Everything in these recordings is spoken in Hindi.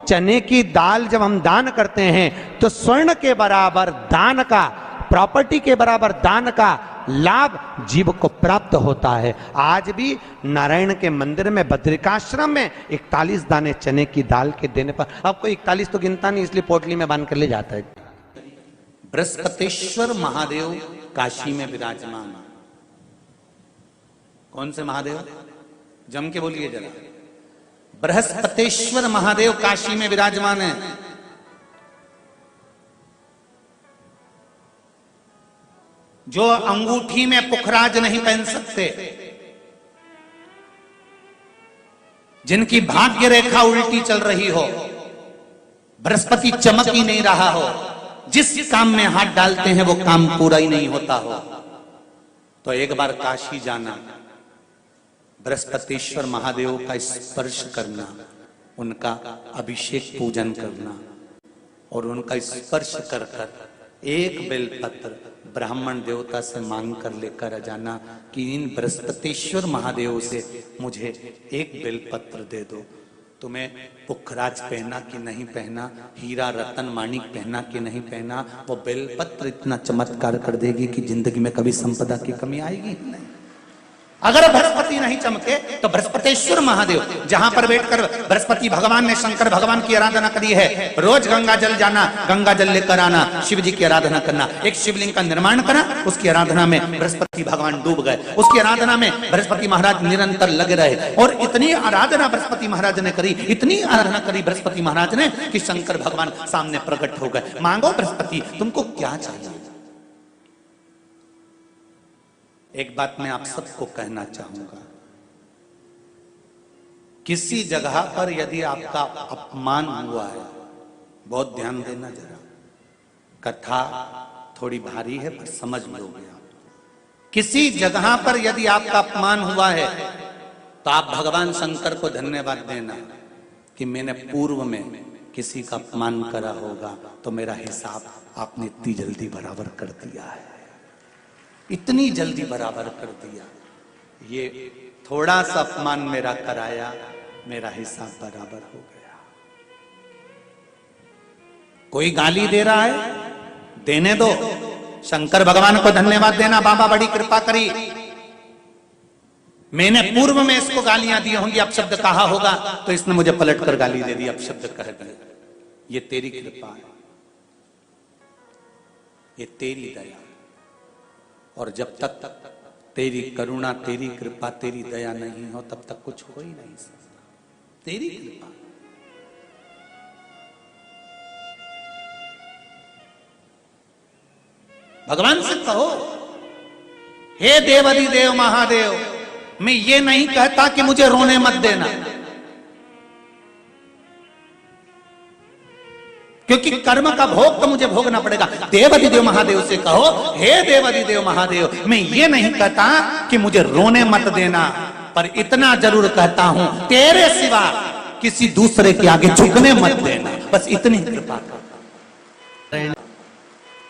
चने की दाल जब हम दान करते हैं तो स्वर्ण के बराबर दान का, प्रॉपर्टी के बराबर दान का लाभ जीव को प्राप्त होता है। आज भी नारायण के मंदिर में बद्रिकाश्रम में 41 दाने चने की दाल के देने पर, अब कोई 41 तो गिनता नहीं इसलिए पोटली में बांध कर ले जाता है। बृहस्पतिश्वर महादेव काशी में विराजमान। कौन से महादेव? जम के बोलिए जरा। बृहस्पतिश्वर महादेव काशी में विराजमान है। जो अंगूठी में पुखराज नहीं पहन सकते, जिनकी भाग्य रेखा उल्टी चल रही हो, बृहस्पति चमक ही नहीं रहा हो, जिस काम में हाथ डालते हैं वो काम पूरा ही नहीं होता हो, तो एक बार काशी जाना, बृहस्पतिश्वर महादेव का स्पर्श करना, उनका अभिषेक पूजन करना और उनका स्पर्श कर कर एक बेलपत्र ब्राह्मण देवता से मांग कर लेकर आ जाना कि इन बृहस्पतिश्वर महादेव से मुझे एक बेलपत्र दे दो। तुम्हें पुखराज पहना कि नहीं पहना, हीरा रतन माणिक पहना कि नहीं पहना, वो बेलपत्र इतना चमत्कार कर देगी कि जिंदगी में कभी संपदा की कमी आएगी ही नहीं। अगर बृहस्पति नहीं चमके तो बृहस्पतिश्वर महादेव, जहां पर बैठकर बृहस्पति भगवान ने शंकर भगवान की आराधना करी है, रोज गंगा जल जाना, गंगा जल लेकर आना, शिव जी की आराधना करना, एक शिवलिंग का निर्माण करा, उसकी आराधना में बृहस्पति भगवान डूब गए, उसकी आराधना में बृहस्पति महाराज निरंतर लगे रहे और इतनी आराधना बृहस्पति महाराज ने करी, इतनी आराधना करी बृहस्पति महाराज ने कि शंकर भगवान सामने प्रकट हो गए। मांगो बृहस्पति तुमको क्या चाहिए। एक बात मैं आप सबको कहना चाहूंगा, किसी जगह पर यदि आपका अपमान हुआ है, बहुत ध्यान देना जरा, कथा थोड़ी भारी है पर समझ लोगे आप। किसी जगह पर यदि आपका अपमान हुआ है तो आप भगवान शंकर को धन्यवाद देना कि मैंने पूर्व में किसी का अपमान करा होगा तो मेरा हिसाब आपने इतनी जल्दी बराबर कर दिया है, इतनी जल्दी बराबर कर दिया। ये थोड़ा सा अपमान मेरा कराया, मेरा हिसाब बराबर हो गया। कोई गाली दे रहा है, देने दो, शंकर भगवान को धन्यवाद देना, बाबा बड़ी कृपा करी, मैंने पूर्व में इसको गालियां दी होंगी, अपशब्द कहा होगा तो इसने मुझे पलट कर गाली दे दी, अपशब्द कह दिया। ये तेरी कृपा है, ये तेरी दया, और जब तक तेरी करुणा, तेरी कृपा, तेरी दया नहीं हो तब तक कुछ हो ही नहीं सकता। तेरी कृपा। भगवान से कहो, हे देवाधिदेव महादेव, मैं ये नहीं कहता कि मुझे रोने मत देना, क्योंकि कर्म का भोग तो मुझे भोगना पड़ेगा। देवाधिदेव महादेव से कहो, हे देवाधिदेव महादेव, मैं ये नहीं कहता कि मुझे रोने मत देना, पर इतना जरूर कहता हूं तेरे सिवा किसी दूसरे के आगे झुकने मत देना, बस इतनी कृपा कर।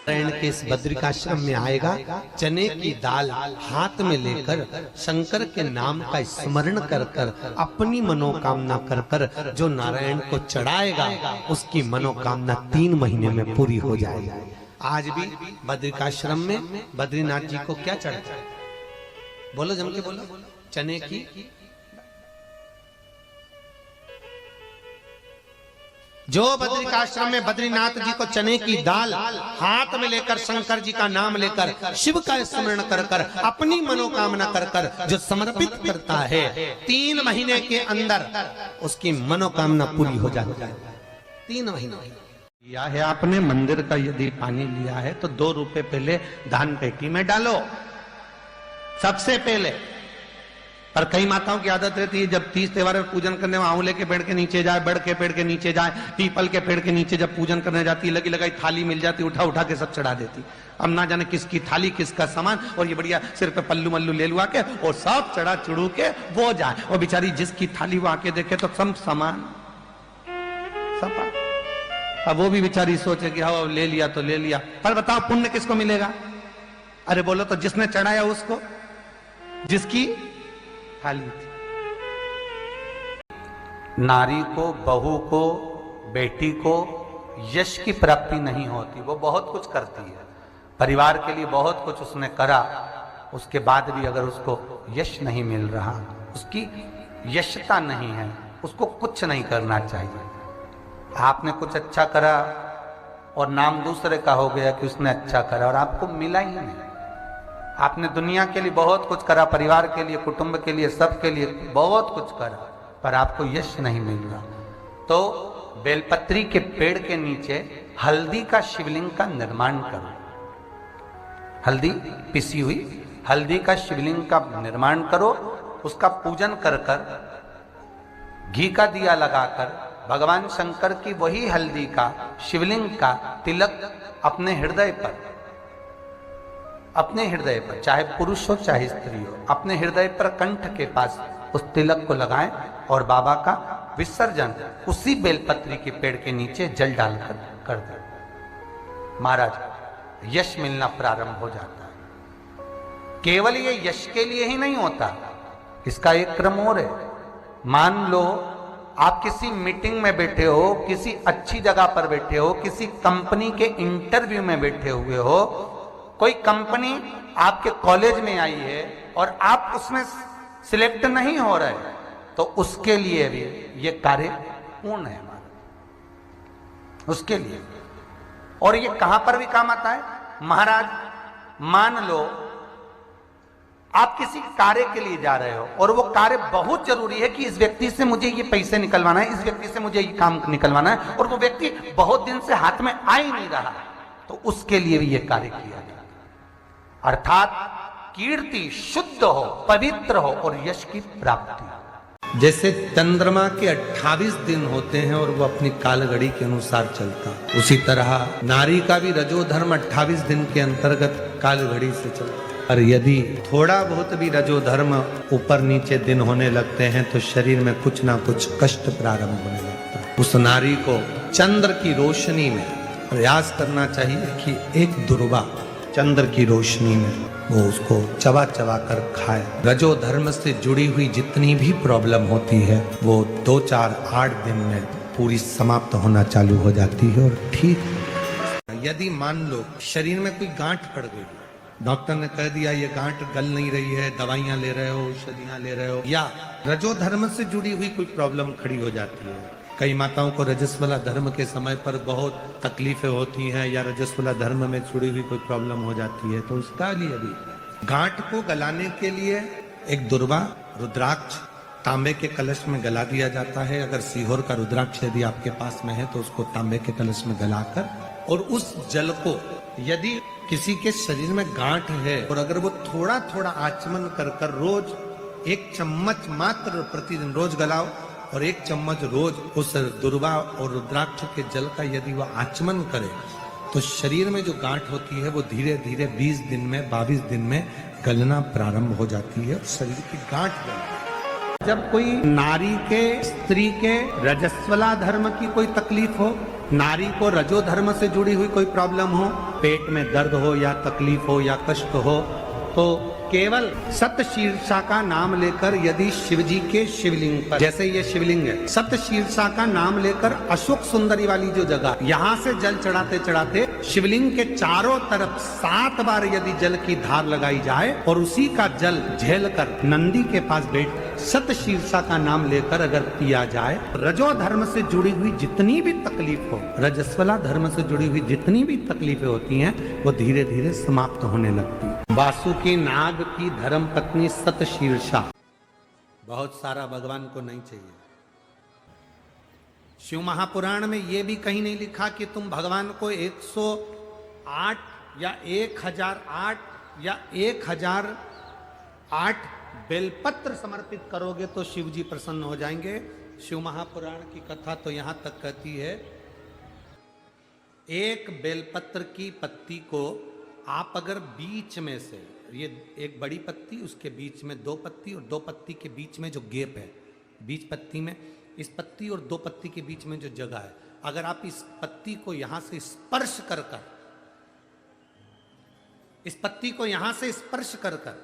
नारायण के इस बद्रिकाश्रम में आएगा, चने की दाल हाथ में लेकर शंकर के नाम का स्मरण कर कर अपनी मनोकामना कर कर जो नारायण को चढ़ाएगा उसकी मनोकामना 3 महीने में पूरी हो जाएगी। आज भी बद्रिकाश्रम में बद्रीनाथ जी को क्या चढ़ता है? बोलो, जम के बोलो। चने की, जो बद्रिकाश्रम में बद्रीनाथ जी को चने की दाल हाथ में लेकर शंकर जी का नाम लेकर शिव का स्मरण कर कर अपनी मनोकामना कर कर जो समर्पित करता है, 3 महीने के अंदर उसकी मनोकामना पूरी हो जाती है। 3 महीने लिया है आपने मंदिर का, यदि पानी लिया है तो 2 रुपए पहले दान पेटी में डालो सबसे पहले। पर कई माताओं की आदत रहती है, जब 30 त्योहार पूजन करने में आंवले के पेड़ के नीचे जाए, बड़ के पेड़ के नीचे जाए, पीपल के पेड़ के नीचे जब पूजन करने जाती है, लगी लगाई थाली मिल जाती, उठा उठा के सब चढ़ा देती। अब ना जाने किसकी थाली किसका सामान, और ये बढ़िया सिर पे पल्लू मल्लू ले लुआ के और सब चढ़ा चढ़ू के वो जाए, और बेचारी जिसकी थाली वो आके देखे तो सब सामान सपा। अब वो भी बेचारी सोचे कि हाँ ले लिया तो ले लिया, पर बताओ पुण्य किसको मिलेगा? अरे बोलो तो जिसने चढ़ाया उसको, जिसकी थाली थी। नारी को, बहू को बेटी को यश की प्राप्ति नहीं होती। वो बहुत कुछ करती है, परिवार के लिए बहुत कुछ उसने करा, उसके बाद भी अगर उसको यश नहीं मिल रहा, उसकी यशता नहीं है, उसको कुछ नहीं करना चाहिए। आपने कुछ अच्छा करा और नाम दूसरे का हो गया कि उसने अच्छा करा और आपको मिला ही नहीं। आपने दुनिया के लिए बहुत कुछ करा, परिवार के लिए, कुटुंब के लिए, सबके लिए बहुत कुछ करा, पर आपको यश नहीं मिल रहा। तो बेलपत्री के पेड़ के नीचे हल्दी का शिवलिंग का निर्माण करो। हल्दी, पिसी हुई हल्दी का शिवलिंग का निर्माण करो, उसका पूजन कर कर, घी का दिया लगाकर भगवान शंकर की वही हल्दी का शिवलिंग का तिलक अपने हृदय पर, चाहे पुरुष हो चाहे स्त्री हो, अपने हृदय पर कंठ के पास उस तिलक को लगाएं और बाबा का विसर्जन उसी बेलपत्री के पेड़ के नीचे जल डालकर कर दें। महाराज, यश मिलना प्रारंभ हो जाता है। केवल ये यश के लिए ही नहीं होता, इसका एक क्रम और है। मान लो आप किसी मीटिंग में बैठे हो, किसी अच्छी जगह पर बैठे हो, किसी कंपनी के इंटरव्यू में बैठे हुए हो, कोई कंपनी आपके कॉलेज में आई है और आप उसमें सिलेक्ट नहीं हो रहे, तो उसके लिए भी ये कार्य पूर्ण है हमारा, उसके लिए। और ये कहां पर भी काम आता है महाराज। मान लो आप किसी कार्य के लिए जा रहे हो और वो कार्य बहुत जरूरी है कि इस व्यक्ति से मुझे ये पैसे निकलवाना है, इस व्यक्ति से मुझे ये काम निकलवाना है, और वो व्यक्ति बहुत दिन से हाथ में आ ही नहीं रहा, तो उसके लिए भी ये कार्य किया जाता है। अर्थात कीर्ति शुद्ध हो, पवित्र हो और यश की प्राप्ति। जैसे चंद्रमा के 28 दिन होते हैं और वो अपनी कालघड़ी के अनुसार चलता, उसी तरह नारी का भी रजोधर्म 28 दिन के अंतर्गत कालघड़ी से चलता। और यदि थोड़ा बहुत भी रजोधर्म ऊपर नीचे दिन होने लगते हैं तो शरीर में कुछ ना कुछ कष्ट प्रारंभ होने लगता है। उस नारी को चंद्र की रोशनी में प्रयास करना चाहिए कि एक दुर्वा चंद्र की रोशनी में वो उसको चबा चबा कर खाए। रजोधर्म से जुड़ी हुई जितनी भी प्रॉब्लम होती है वो 2, 4, 8 दिन में पूरी समाप्त होना चालू हो जाती है और ठीक। यदि मान लो शरीर में कोई गांठ पड़ गई, डॉक्टर ने कह दिया ये गांठ गल नहीं रही है, दवाइयां ले रहे हो, औषधियां ले रहे हो, या रजोधर्म से जुड़ी हुई कोई प्रॉब्लम खड़ी हो जाती है। कई माताओं को रजस्वला धर्म के समय पर बहुत तकलीफें होती हैं या रजस्वला धर्म में जुड़ी हुई कोई प्रॉब्लम हो जाती है, तो उसका लिए भी गांठ को गलाने के लिए एक दुर्वा रुद्राक्ष तांबे के कलश में गला दिया जाता है। अगर सीहोर का रुद्राक्ष यदि आपके पास में है तो उसको तांबे के कलश में गलाकर, और उस जल को यदि किसी के शरीर में गांठ है और अगर वो थोड़ा थोड़ा आचमन कर कर रोज 1 चम्मच मात्र प्रतिदिन रोज गलाओ, और 1 चम्मच रोज उस दुर्वा और रुद्राक्ष के जल का यदि वह आचमन करे तो शरीर में जो गांठ होती है वो धीरे धीरे 20 दिन में 22 दिन में गलना प्रारंभ हो जाती है, शरीर की गांठ गलती। जब कोई नारी के, स्त्री के रजस्वला धर्म की कोई तकलीफ हो, नारी को रजो धर्म से जुड़ी हुई कोई प्रॉब्लम हो, पेट में दर्द हो या तकलीफ हो या कष्ट हो, तो केवल सप्तशीर्षा का नाम लेकर यदि शिव जी के शिवलिंग पर, जैसे ये शिवलिंग है, सप्तशीर्षा का नाम लेकर अशोक सुंदरी वाली जो जगह, यहाँ से जल चढ़ाते चढ़ाते शिवलिंग के चारों तरफ 7 बार यदि जल की धार लगाई जाए और उसी का जल झेल कर नंदी के पास बैठ सप्तशीर्षा का नाम लेकर अगर पिया जाए, रजो धर्म से जुड़ी हुई जितनी भी तकलीफ हो, रजस्वला धर्म से जुड़ी हुई जितनी भी तकलीफें होती हैं वो धीरे धीरे समाप्त होने लगती। वासुकी नाग की धर्म पत्नी सप्तशीर्षा, बहुत सारा भगवान को नहीं चाहिए। शिव महापुराण में यह भी कहीं नहीं लिखा कि तुम भगवान को 108 या 1008 या 1008 बेलपत्र समर्पित करोगे तो शिव जी प्रसन्न हो जाएंगे। शिव महापुराण की कथा तो यहां तक कहती है, एक बेलपत्र की पत्ती को आप अगर बीच में से, ये एक बड़ी पत्ती, उसके बीच में 2 पत्ती और 2 पत्ती के बीच में जो गैप है, बीच पत्ती में, इस पत्ती और 2 पत्ती के बीच में जो जगह है, अगर आप इस पत्ती को यहां से स्पर्श कर कर, इस पत्ती को यहां से स्पर्श कर कर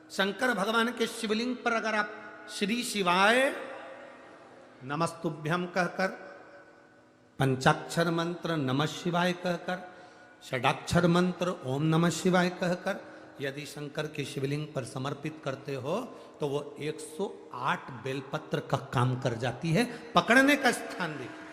शंकर भगवान के शिवलिंग पर अगर आप श्री शिवाय नमस्तुभ्यम कहकर पंचाक्षर मंत्र नमः शिवाय कहकर, षडाक्षर मंत्र ओम नमः शिवाय कहकर यदि शंकर के शिवलिंग पर समर्पित करते हो तो वो 108 बेलपत्र का काम कर जाती है। पकड़ने का स्थान देखिए,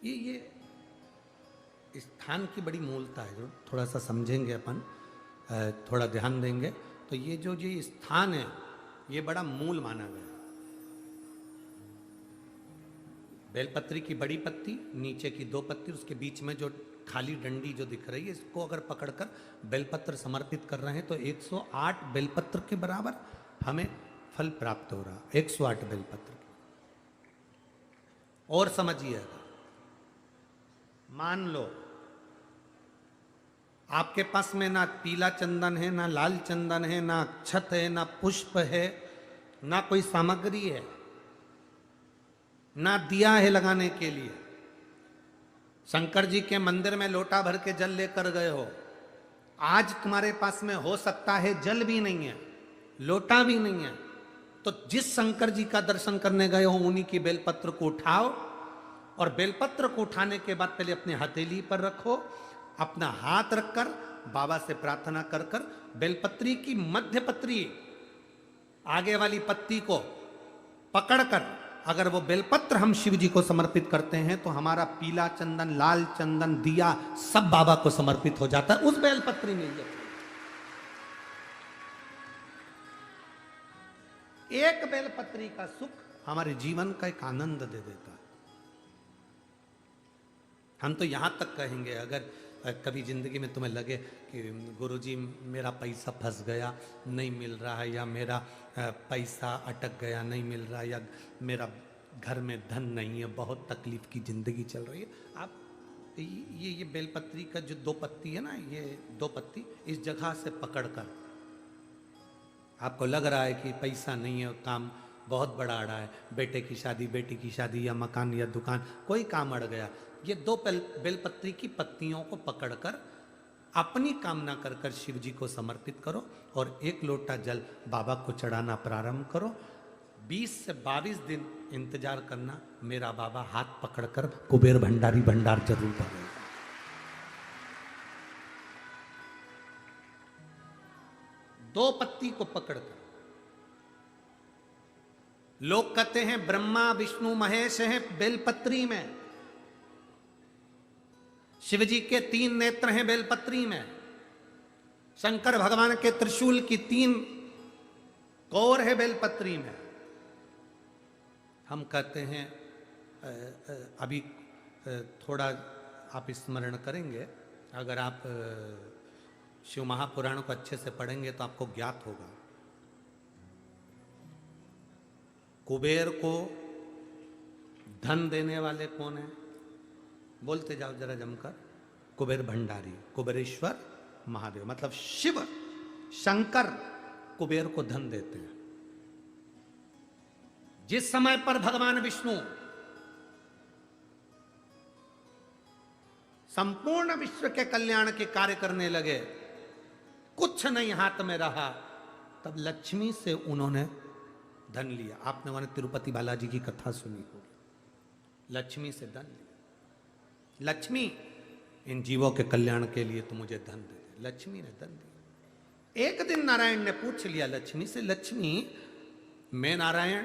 ये स्थान की बड़ी मूलता है, जो थोड़ा सा समझेंगे अपन, थोड़ा ध्यान देंगे तो ये स्थान है ये बड़ा मूल माना गया। बेलपत्री की बड़ी पत्ती, नीचे की 2 पत्ती, उसके बीच में जो खाली डंडी जो दिख रही है, इसको अगर पकड़कर बेलपत्र समर्पित कर रहे हैं तो 108 बेलपत्र के बराबर हमें फल प्राप्त हो रहा, 108 बेलपत्र। और समझिएगा, मान लो आपके पास में ना पीला चंदन है, ना लाल चंदन है, ना अक्षत है, ना पुष्प है, ना कोई सामग्री है, ना दिया है लगाने के लिए। शंकर जी के मंदिर में लोटा भर के जल लेकर गए हो, आज तुम्हारे पास में हो सकता है जल भी नहीं है, लोटा भी नहीं है, तो जिस शंकर जी का दर्शन करने गए हो उन्हीं की बेलपत्र को उठाओ और बेलपत्र को उठाने के बाद पहले अपने हथेली पर रखो, अपना हाथ रखकर बाबा से प्रार्थना कर कर बेलपत्री की मध्य पत्री आगे वाली पत्ती को पकड़कर अगर वो बेलपत्र हम शिव जी को समर्पित करते हैं तो हमारा पीला चंदन, लाल चंदन, दिया सब बाबा को समर्पित हो जाता है, उस बेलपत्री मिल जाती है। एक बेलपत्री का सुख हमारे जीवन का एक आनंद दे देता है। हम तो यहां तक कहेंगे, अगर कभी जिंदगी में तुम्हें लगे कि गुरुजी मेरा पैसा फंस गया नहीं मिल रहा है, या मेरा पैसा अटक गया नहीं मिल रहा, या मेरा घर में धन नहीं है, बहुत तकलीफ की जिंदगी चल रही है, आप ये बेलपत्री का जो 2 पत्ती है ना, ये 2 पत्ती इस जगह से पकड़कर, आपको लग रहा है कि पैसा नहीं है, काम बहुत बड़ा अड़ा है, बेटे की शादी, बेटी की शादी, या मकान या दुकान, कोई काम अड़ गया, ये 2 बेलपत्री की पत्तियों को पकड़कर अपनी कामना कर कर शिव जी को समर्पित करो और 1 लोटा जल बाबा को चढ़ाना प्रारंभ करो। 20 से 22 दिन इंतजार करना, मेरा बाबा हाथ पकड़कर कुबेर भंडारी भंडार जरूर भरेगा। दो पत्ती को पकड़कर, लोग कहते हैं ब्रह्मा विष्णु महेश हैं बेलपत्री में, शिव जी के 3 नेत्र हैं बेलपत्री में, शंकर भगवान के त्रिशूल की 3 कोर है बेलपत्री में। हम कहते हैं अभी थोड़ा आप स्मरण करेंगे, अगर आप शिव महापुराण को अच्छे से पढ़ेंगे तो आपको ज्ञात होगा, कुबेर को धन देने वाले कौन है? बोलते जाओ जरा जमकर, कुबेर भंडारी, कुबेरेश्वर महादेव, मतलब शिव शंकर कुबेर को धन देते हैं। जिस समय पर भगवान विष्णु संपूर्ण विश्व के कल्याण के कार्य करने लगे, कुछ नहीं हाथ में रहा, तब लक्ष्मी से उन्होंने धन लिया। आपने वहां तिरुपति बालाजी की कथा सुनी होगी, लक्ष्मी से धन लिया। लक्ष्मी, इन जीवों के कल्याण के लिए तो मुझे धन दे दे। लक्ष्मी ने धन दिया। एक दिन नारायण ने पूछ लिया लक्ष्मी से, लक्ष्मी मैं नारायण,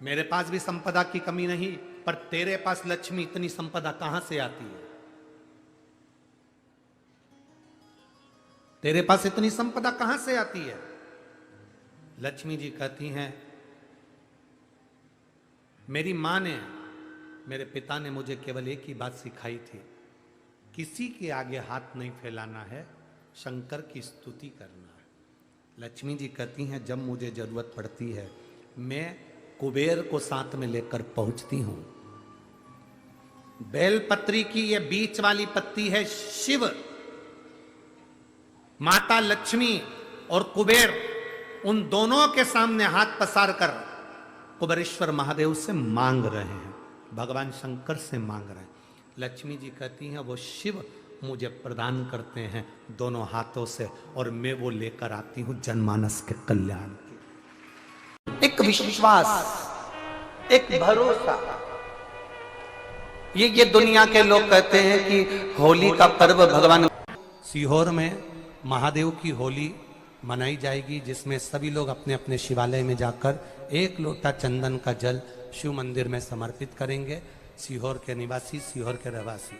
मेरे पास भी संपदा की कमी नहीं, पर तेरे पास लक्ष्मी इतनी संपदा कहां से आती है? तेरे पास इतनी संपदा कहां से आती है? लक्ष्मी जी कहती हैं, मेरी मां ने, मेरे पिता ने मुझे केवल एक ही बात सिखाई थी, किसी के आगे हाथ नहीं फैलाना है, शंकर की स्तुति करना है। लक्ष्मी जी कहती हैं, जब मुझे जरूरत पड़ती है मैं कुबेर को साथ में लेकर पहुंचती हूं। बेलपत्री की ये बीच वाली पत्ती है शिव, माता लक्ष्मी और कुबेर, उन दोनों के सामने हाथ पसार कर कुबेरेश्वर महादेव से मांग रहे हैं, भगवान शंकर से मांग रहे हैं। लक्ष्मी जी कहती हैं, वो शिव मुझे प्रदान करते हैं दोनों हाथों से, और मैं वो लेकर आती हूं जनमानस के कल्याण की। एक विश्वास, एक भरोसा। ये दुनिया के लोग कहते हैं कि होली का पर्व भगवान सीहोर में महादेव की होली मनाई जाएगी, जिसमें सभी लोग अपने अपने शिवालय में जाकर 1 लोटा चंदन का जल शिव मंदिर में समर्पित करेंगे। सीहोर के निवासी, सीहोर के रहवासी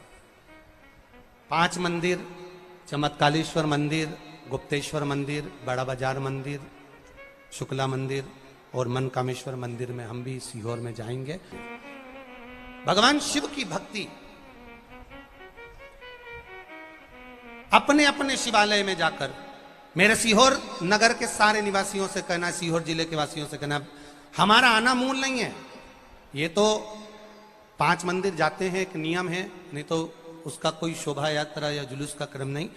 5 मंदिर, चमत्कालेश्वर मंदिर, गुप्तेश्वर मंदिर, बड़ा बाजार मंदिर, शुक्ला मंदिर और मनकामेश्वर मंदिर में हम भी सीहोर में जाएंगे। भगवान शिव की भक्ति अपने अपने शिवालय में जाकर, मेरे सीहोर नगर के सारे निवासियों से कहना, सीहोर जिले के वासियों से कहना, हमारा आना मूल नहीं है। ये तो 5 मंदिर जाते हैं, एक नियम है, नहीं तो उसका कोई शोभा यात्रा या जुलूस का क्रम नहीं।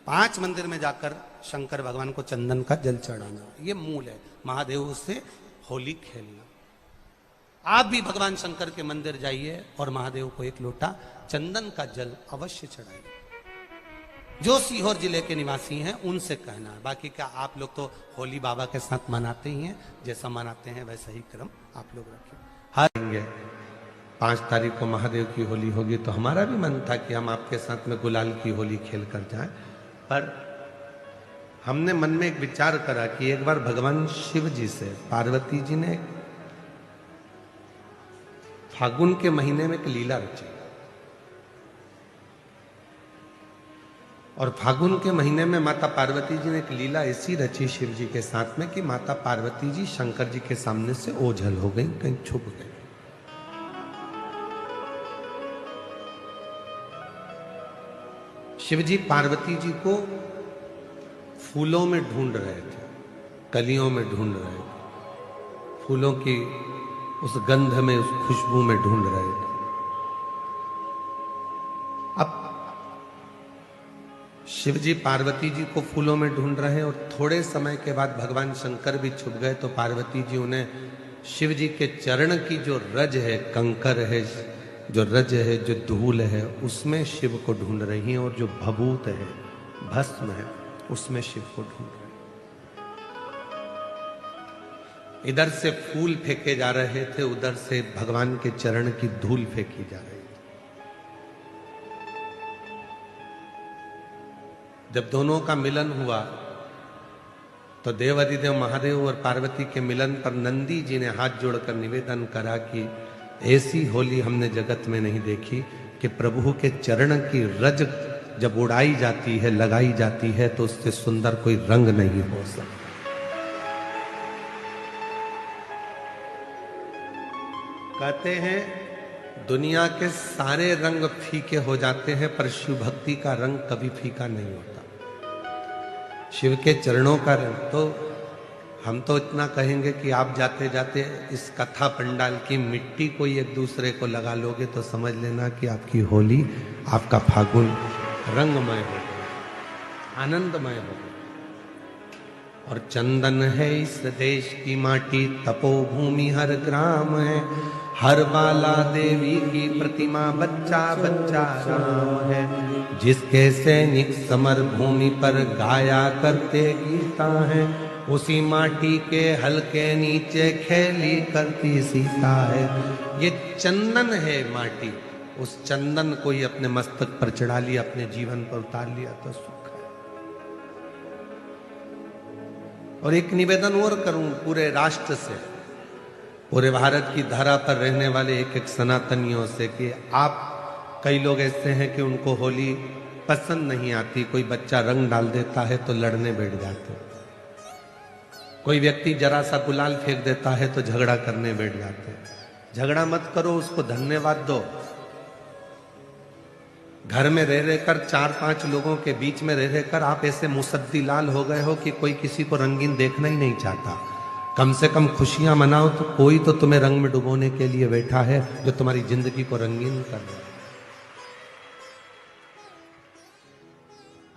5 मंदिर में जाकर शंकर भगवान को चंदन का जल चढ़ाना, ये मूल है। महादेव से होली खेलना। आप भी भगवान शंकर के मंदिर जाइए और महादेव को 1 लोटा चंदन का जल अवश्य चढ़ाइए। जो सीहोर जिले के निवासी हैं उनसे कहना है। बाकी क्या आप लोग तो होली बाबा के साथ मनाते ही हैं, जैसा मनाते हैं वैसा ही क्रम आप लोग रखिए। हारेंगे 5 तारीख को महादेव की होली होगी, तो हमारा भी मन था कि हम आपके साथ में गुलाल की होली खेल कर जाएं, पर हमने मन में एक विचार करा कि एक बार भगवान शिव जी से पार्वती जी ने फागुन के महीने में एक लीला रची, और फागुन के महीने में माता पार्वती जी ने एक लीला ऐसी रची शिव जी के साथ में कि माता पार्वती जी शंकर जी के सामने से ओझल हो गई, कहीं छुप गई। शिव जी पार्वती जी को फूलों में ढूंढ रहे थे, कलियों में ढूंढ रहे थे, फूलों की उस गंध में, उस खुशबू में ढूंढ रहे थे। अब शिव जी पार्वती जी को फूलों में ढूंढ रहे हैं, और थोड़े समय के बाद भगवान शंकर भी छुप गए, तो पार्वती जी उन्हें शिव जी के चरण की जो रज है, कंकर है, जो रज है, जो धूल है, उसमें शिव को ढूंढ रही हैं, और जो भभूत है, भस्म है, उसमें शिव को ढूंढ रही हैं। इधर से फूल फेंके जा रहे थे, उधर से भगवान के चरण की धूल फेंकी जा रही थी। जब दोनों का मिलन हुआ तो देवाधिदेव महादेव और पार्वती के मिलन पर नंदी जी ने हाथ जोड़कर निवेदन करा कि ऐसी होली हमने जगत में नहीं देखी कि प्रभु के चरण की रज जब उड़ाई जाती है, लगाई जाती है, तो उससे सुंदर कोई रंग नहीं हो सकता। कहते हैं दुनिया के सारे रंग फीके हो जाते हैं, पर शिव भक्ति का रंग कभी फीका नहीं होता। शिव के चरणों का रंग, तो हम तो इतना कहेंगे कि आप जाते जाते इस कथा पंडाल की मिट्टी को एक दूसरे को लगा लोगे तो समझ लेना कि आपकी होली, आपका फागुन रंगमय हो, आनंदमय हो। और चंदन है इस देश की माटी, तपोभूमि हर ग्राम है, हर बाला देवी की प्रतिमा, बच्चा बच्चा राम है, जिसके सैनिक समर भूमि पर गाया करते गीता है, उसी माटी के हल्के नीचे खेली करती सीता है। ये चंदन है माटी, उस चंदन को ही अपने मस्तक पर चढ़ा लिया, अपने जीवन पर उतार लिया तो सुख है। और एक निवेदन और करूं पूरे राष्ट्र से, पूरे भारत की धरा पर रहने वाले एक एक सनातनियों से, कि आप, कई लोग ऐसे हैं कि उनको होली पसंद नहीं आती, कोई बच्चा रंग डाल देता है तो लड़ने बैठ जाते हैं, कोई व्यक्ति जरा सा गुलाल फेंक देता है तो झगड़ा करने बैठ जाते हैं। झगड़ा मत करो, उसको धन्यवाद दो। घर में रह रहकर 4-5 लोगों के बीच में रह रहकर आप ऐसे मुसद्दी लाल हो गए हो कि कोई किसी को रंगीन देखना ही नहीं चाहता। कम से कम खुशियां मनाओ, तो कोई तो तुम्हें रंग में डुबोने के लिए बैठा है, जो तुम्हारी जिंदगी को रंगीन कर रहा है।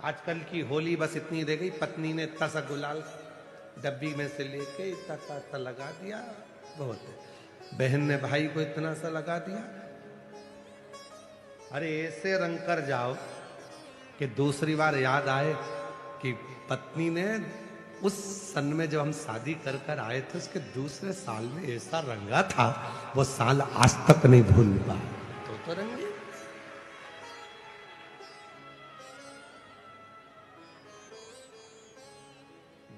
आजकल की होली बस इतनी रह गई, पत्नी ने इतना सा गुलाल डब्बी में से लेके इतना सा लगा दिया, बहुत है। बहन ने भाई को इतना सा लगा दिया। अरे ऐसे रंग कर जाओ कि दूसरी बार याद आए कि पत्नी ने उस सन में जब हम शादी कर कर आए थे उसके दूसरे साल में ऐसा रंगा था, वो साल आज तक नहीं भूल पाए। तो रंगे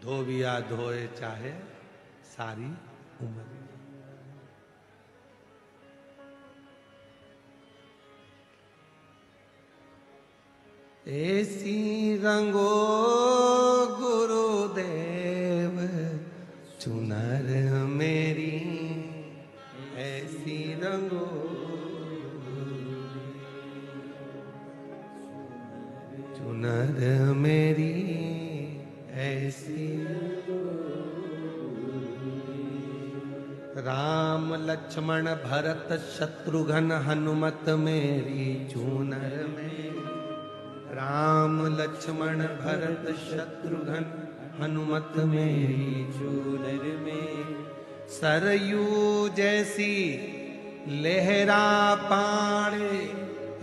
धोबिया धोए चाहे सारी उम्र। ऐसी रंगो गुरुदेव चुनर मेरी, ऐसी रंगो चुनर मेरी, ऐसी राम लक्ष्मण भरत शत्रुघ्न हनुमत मेरी चूनर मेरी, राम लक्ष्मण भरत शत्रुघ्न हनुमत मेरी चूनर में। सरयू जैसी लहरा पाड़े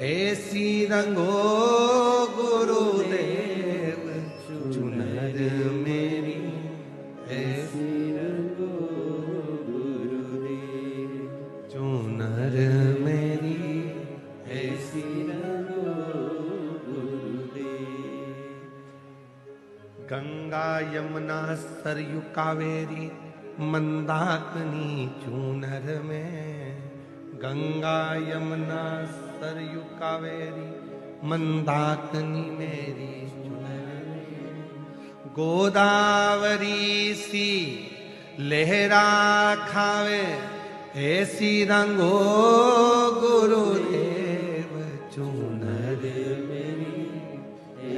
ऐसी रंगो गुरुदेव चुनर मेरी, ऐसी रंगो गुरुदेव चुनर मेरी, ऐसी रंगो गुरुदेव। गंगा यमुना सरयू कावेरी मंदाकिनी चूनर में, गंगा यमुना सरयू कावेरी मंदाकिनी मेरी चूनर में। गोदावरी सी लहरा खावे ऐसी रंगो गुरुदेव चूनर मेरी,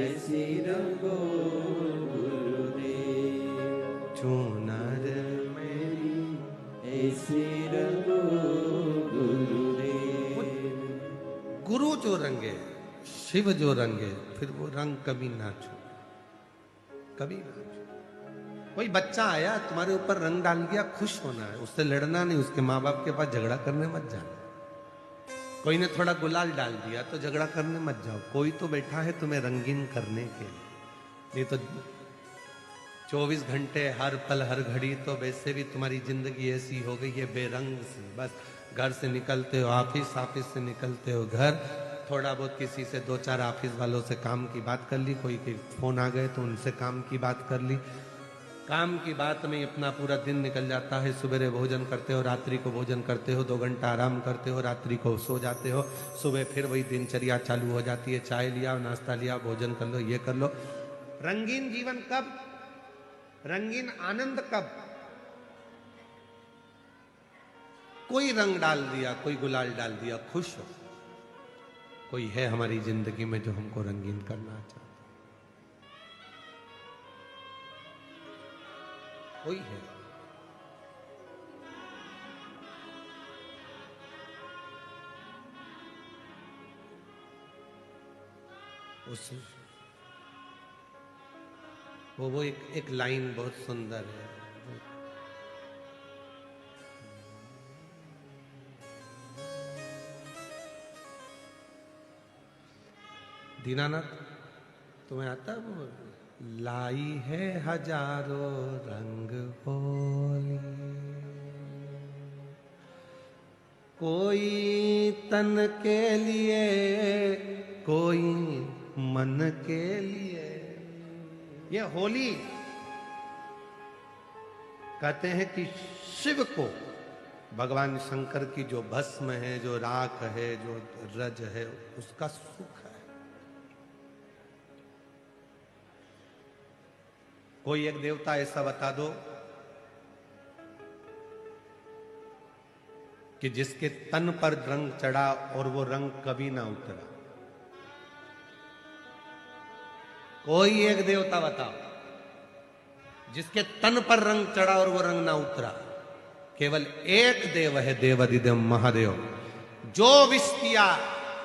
ऐसी रंगो गुरुदेव चूनर मेरी, ऐसी रंगो गुरुदेव। गुरु जो रंगे, शिव जो रंगे, फिर वो रंग कभी ना छू, कभी ना छू। कोई बच्चा आया तुम्हारे ऊपर रंग डाल दिया, खुश होना है, उससे लड़ना नहीं, उसके माँ बाप के पास झगड़ा करने मत जाना। कोई ने थोड़ा गुलाल डाल दिया तो झगड़ा करने मत जाओ। कोई तो बैठा है तुम्हें रंगीन करने के लिए, नहीं तो 24 घंटे हर पल हर घड़ी तो वैसे भी तुम्हारी जिंदगी ऐसी हो गई है बेरंग सी। बस घर से निकलते हो ऑफिस, ऑफिस से निकलते हो घर, थोड़ा बहुत किसी से 2-4 ऑफिस वालों से काम की बात कर ली, कोई के फोन आ गए तो उनसे काम की बात कर ली। काम की बात में अपना पूरा दिन निकल जाता है। सुबह भोजन करते हो, रात्रि को भोजन करते हो, 2 घंटा आराम करते हो, रात्रि को सो जाते हो, सुबह फिर वही दिनचर्या चालू हो जाती है। चाय लिया, नाश्ता लिया, भोजन कर लो, ये कर लो। रंगीन जीवन कब, रंगीन आनंद कब? कोई रंग डाल दिया, कोई गुलाल डाल दिया, खुश हो। कोई है हमारी जिंदगी में जो हमको रंगीन करना चाहता, कोई है। उस वो एक लाइन बहुत सुंदर है। दीनानाथ तुम्हें आता है वो? लाई है हजारों रंग होली, कोई तन के लिए, कोई मन के लिए। ये होली कहते हैं कि शिव को, भगवान शंकर की जो भस्म है, जो राख है, जो रज है, उसका सुख है। कोई एक देवता ऐसा बता दो कि जिसके तन पर रंग चढ़ा और वो रंग कभी ना उतरा। कोई एक देवता बताओ जिसके तन पर रंग चढ़ा और वो रंग ना उतरा। केवल एक देव है, देवाधिदेव महादेव, जो विष पिया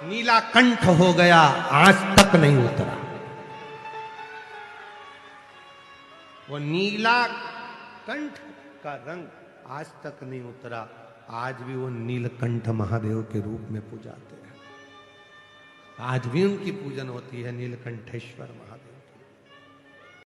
नीला कंठ हो गया, आज तक नहीं उतरा। वो नीला कंठ का रंग आज तक नहीं उतरा। आज भी वो नीलकंठ महादेव के रूप में पूजाते हैं। आज भी उनकी पूजन होती है, नीलकंठेश्वर महादेव।